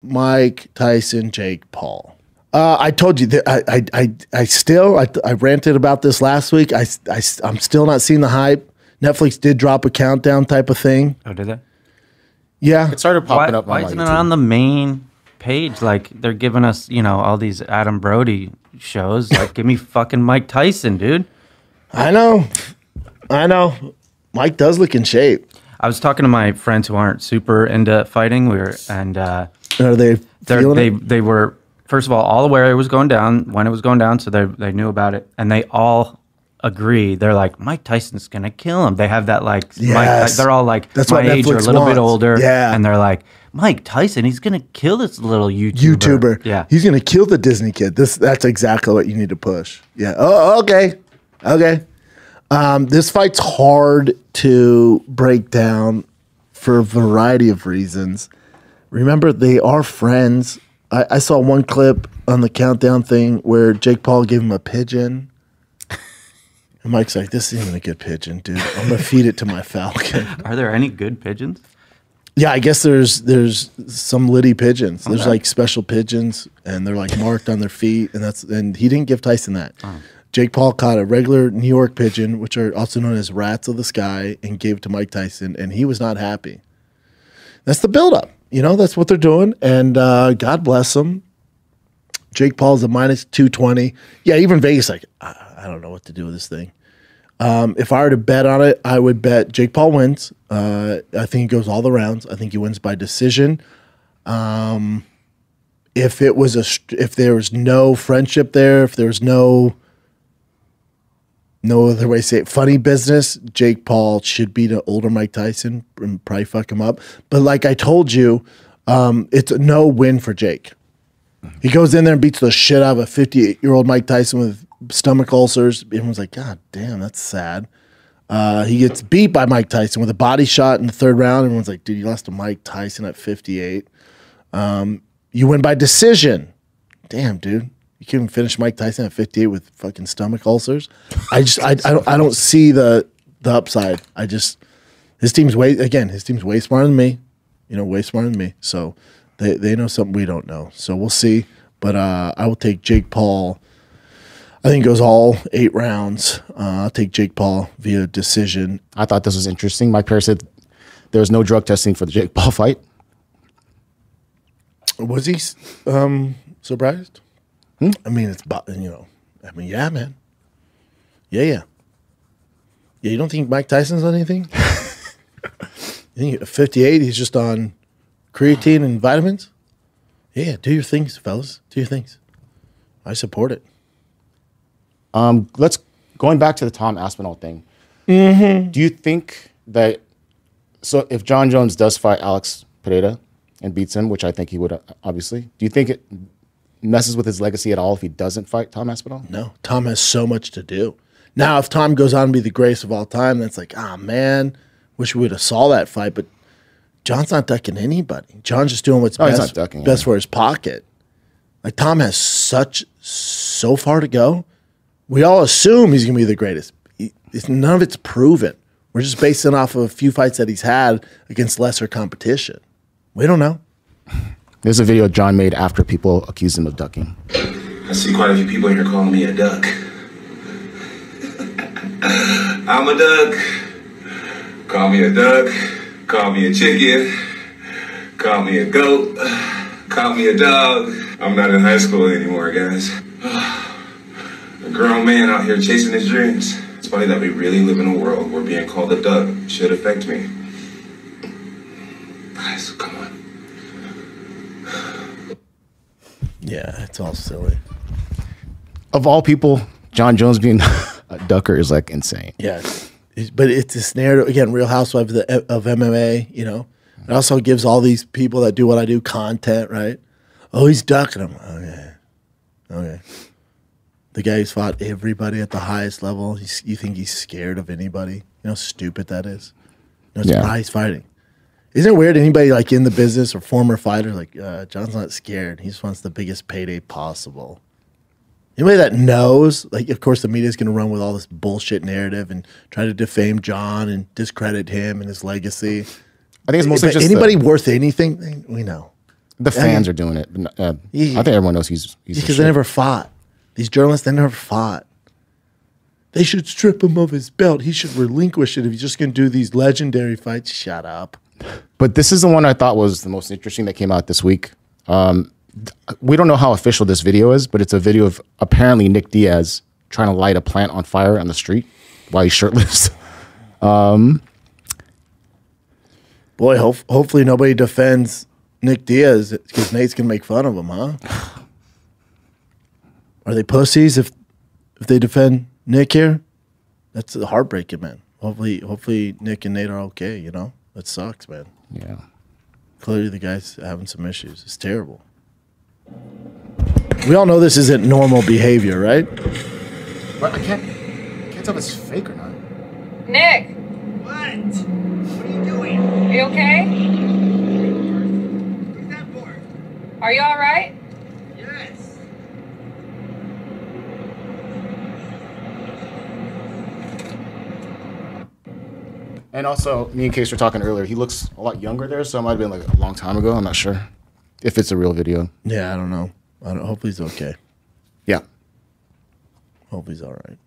Mike Tyson, Jake Paul. I told you that I ranted about this last week. I'm still not seeing the hype. Netflix did drop a countdown type of thing. Oh, did they? Yeah. It started popping up. Why isn't it on the main page? Like, they're giving us, you know, all these Adam Brody shows. Like, give me fucking Mike Tyson, dude. I know. Mike does look in shape. I was talking to my friends who aren't super into fighting. Are they? They were, first of all aware it was going down when it was going down, so they knew about it, and they all agree. They're like, Mike Tyson's gonna kill him. They have that like, yes. they're all like, that's my age Netflix or a little bit older, yeah, and they're like, Mike Tyson, he's gonna kill this little YouTuber. Yeah, he's gonna kill the Disney kid. That's exactly what you need to push. Yeah. Oh, okay. This fight's hard to break down for a variety of reasons. Remember, they are friends. I saw one clip on the countdown thing where Jake Paul gave him a pigeon. And Mike's like, this isn't a good pigeon, dude. I'm going to feed it to my falcon. Are there any good pigeons? Yeah, I guess there's some litty pigeons. There's like special pigeons, and they're like marked on their feet, and he didn't give Tyson that. Oh. Jake Paul caught a regular New York pigeon, which are also known as rats of the sky, and gave it to Mike Tyson, and he was not happy. That's the buildup. You know, that's what they're doing, and God bless them. Jake Paul's a minus 220. Yeah, even Vegas, like, I don't know what to do with this thing. If I were to bet on it, I would bet Jake Paul wins. I think he goes all the rounds. I think he wins by decision. If there was no friendship there, if there was no other way to say it, funny business, Jake Paul should beat an older Mike Tyson and probably fuck him up. But like I told you, it's a no win for Jake. He goes in there and beats the shit out of a 58-year-old Mike Tyson with stomach ulcers. Everyone's like, God damn, that's sad. He gets beat by Mike Tyson with a body shot in the third round. Everyone's like, dude, you lost to Mike Tyson at 58. You win by decision. Damn, dude. You can't even finish Mike Tyson at 58 with fucking stomach ulcers. I don't see the upside. His team's way smarter than me. You know, way smarter than me. So they know something we don't know. So we'll see. But I will take Jake Paul. I think it goes all 8 rounds. I'll take Jake Paul via decision. I thought this was interesting. Mike Perry said there was no drug testing for the Jake Paul fight. Was he surprised? I mean, yeah, man. Yeah. You don't think Mike Tyson's on anything? You think at 58, he's just on creatine and vitamins? Yeah, do your things, fellas. Do your things. I support it. Going back to the Tom Aspinall thing. Do you think that, so if John Jones does fight Alex Pereira and beats him, which I think he would, obviously, do you think it messes with his legacy at all if he doesn't fight Tom Aspinall? No, Tom has so much to do. Now, if Tom goes on to be the greatest of all time, that's like, man, wish we would have saw that fight. But John's not ducking anybody. John's just doing what's best for his pocket. Like, Tom has so far to go. We all assume he's going to be the greatest. None of it's proven. We're just basing off of a few fights that he's had against lesser competition. We don't know. There's a video John made after people accused him of ducking. I see quite a few people here calling me a duck. I'm a duck. Call me a duck. Call me a chicken. Call me a goat. Call me a dog. I'm not in high school anymore, guys. A grown man out here chasing his dreams. It's funny that we really live in a world where being called a duck should affect me. Guys, come on. Yeah, it's all silly. Of all people, John Jones being a ducker is like insane. Yeah, but it's this narrative again. Real Housewives of MMA. You know, it also gives all these people that do what I do content, right? Oh, he's ducking him. Okay. The guy who's fought everybody at the highest level. You think he's scared of anybody? You know how stupid that is. You know, it's why he's fighting. Isn't it weird? Anybody like in the business or former fighter, like John's not scared. He just wants the biggest payday possible. Anybody that knows, like, of course, the media is going to run with all this bullshit narrative and try to defame John and discredit him and his legacy. I think it's mostly just anybody worth anything. We know. The fans are doing it. But, I think everyone knows he's because they never fought. These journalists, they never fought. They should strip him of his belt. He should relinquish it if he's just going to do these legendary fights. Shut up. But this is the one I thought was the most interesting that came out this week. We don't know how official this video is, but it's a video of apparently Nick Diaz trying to light a plant on fire on the street while he's shirtless. Boy, hopefully nobody defends Nick Diaz because Nate's going to make fun of him, huh? Are they pussies if they defend Nick here? That's heartbreaking, man. Hopefully Nick and Nate are okay, you know? That sucks, man. Yeah. Clearly the guy's having some issues. It's terrible. We all know this isn't normal behavior, right? But I can't tell if it's fake or not. Nick! What? What are you doing? Are you okay? Who's that for? Are you alright? Yes. And also, me and Case were talking earlier. He looks a lot younger there, so it might have been like a long time ago. I'm not sure if it's a real video. Yeah, I don't know. Hopefully he's okay. Yeah. Hope he's all right.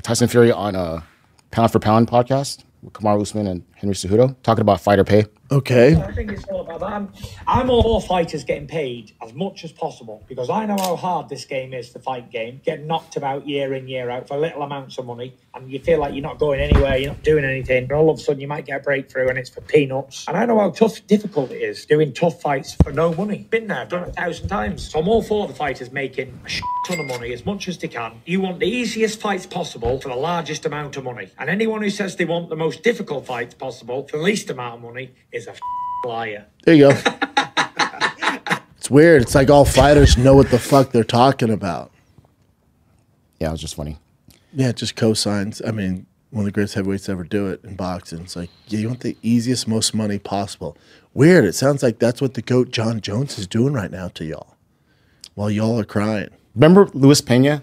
Tyson Fury on a Pound for Pound podcast with Kamaru Usman and Henry Cejudo talking about fighter pay. Okay. I think it's all about that. I'm all for fighters getting paid as much as possible because I know how hard this game is, the fight game. Getting knocked about year in, year out for little amounts of money, and you feel like you're not going anywhere, you're not doing anything, and all of a sudden you might get a breakthrough and it's for peanuts. And I know how difficult it is doing tough fights for no money. Been there, done it 1,000 times. So I'm all for the fighters making a ton of money as much as they can. You want the easiest fights possible for the largest amount of money. And anyone who says they want the most difficult fights possible for the least amount of money is a liar. There you go. It's weird. It's like all fighters know what the fuck they're talking about. Yeah, it was just funny. Yeah, just cosigns. I mean, one of the greatest heavyweights to ever do it in boxing. It's like, yeah, you want the easiest, most money possible. Weird. It sounds like that's what the GOAT John Jones is doing right now to y'all while y'all are crying. Remember Luis Pena?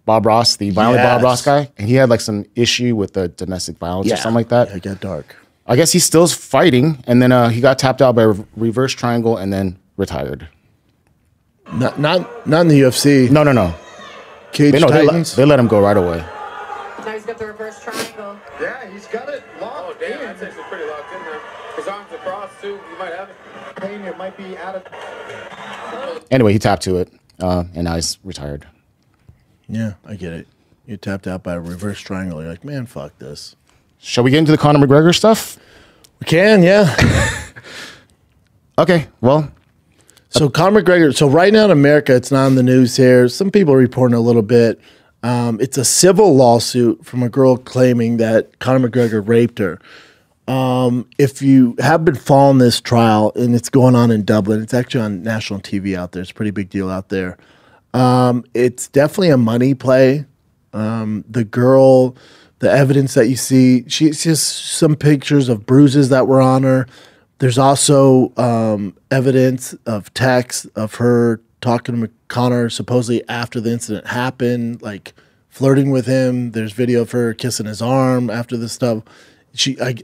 Bob Ross, the violent Bob Ross guy? And he had like some issue with the domestic violence or something like that. Yeah, it got dark. I guess he's still fighting, and then he got tapped out by a reverse triangle and then retired. Not in the UFC. No. Cage Titans. They let him go right away. Now he's got the reverse triangle. Yeah, he's got it locked. Oh, damn, that's actually pretty locked in there. His arms are crossed, too. You might have it. Payne, it might be out of... Anyway, he tapped to it, and now he's retired. Yeah, I get it. You tapped out by a reverse triangle. You're like, man, fuck this. Shall we get into the Conor McGregor stuff? We can, yeah. Okay, well. So Conor McGregor, so right now in America, it's not in the news here. Some people are reporting a little bit. It's a civil lawsuit from a girl claiming that Conor McGregor raped her. If you have been following this trial, and it's going on in Dublin, it's actually on national TV out there. It's a pretty big deal out there. It's definitely a money play. The girl, the evidence that you see, she's just some pictures of bruises that were on her. There's also evidence of text of her talking to Conor supposedly after the incident happened, like flirting with him. There's video of her kissing his arm after this stuff.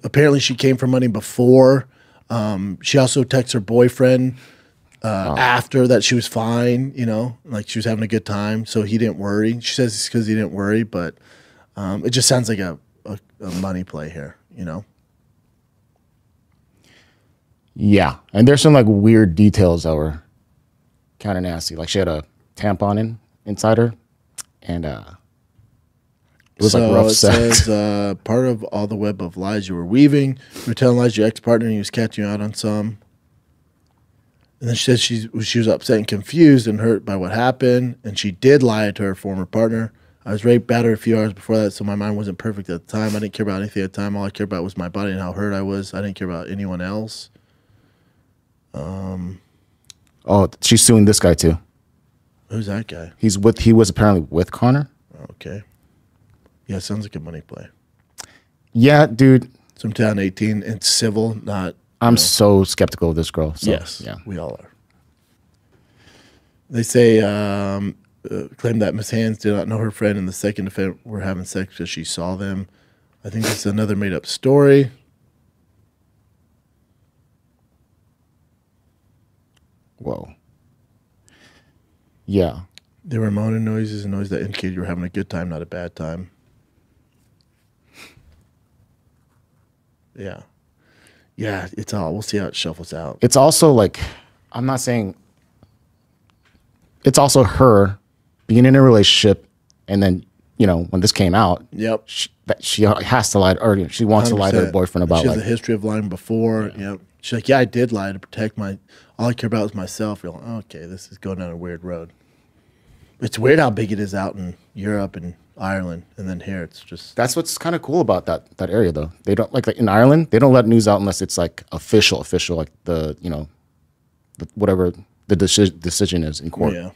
Apparently she came for money before. She also texted her boyfriend after that she was fine, you know, like she was having a good time, so he didn't worry. She says it's because he didn't worry, but it just sounds like a money play here, you know. Yeah, and there's some like weird details that were kind of nasty. Like she had a tampon inside her, and it was like rough sex. Says, part of all the web of lies you were weaving, you were telling lies to your ex-partner and he was catching you out on some. And then she said she was upset and confused and hurt by what happened, and she did lie to her former partner. I was raped, battered a few hours before that, so my mind wasn't perfect at the time. I didn't care about anything at the time. All I cared about was my body and how hurt I was. I didn't care about anyone else. Oh, she's suing this guy too. Who's that guy? He was apparently with Conor. Okay. Yeah, sounds like a money play. Yeah, dude. Some 2018, it's civil, not. I'm so skeptical of this girl. So, yes, yeah, we all are. They say claim that Miss Hands did not know her friend and the second defendant were having sex because she saw them. I think it's another made up story. Whoa. Yeah. There were moaning noises and noises that indicated you were having a good time, not a bad time. Yeah. Yeah, it's all. We'll see how it shuffles out. It's also like, I'm not saying, it's also her being in a relationship, and then, you know, when this came out, Yep. she has to lie, or she wants to lie to her 100%. boyfriend about She has like, a history of lying before. Yep. She's like, yeah, I did lie to protect all I care about is myself. You're like, okay, this is going down a weird road. It's weird how big it is out in Europe and Ireland, and then here it's just. That's what's kind of cool about that area, though. They don't like in Ireland. They don't let news out unless it's like official, like the, you know, whatever the decision is in court. Yeah.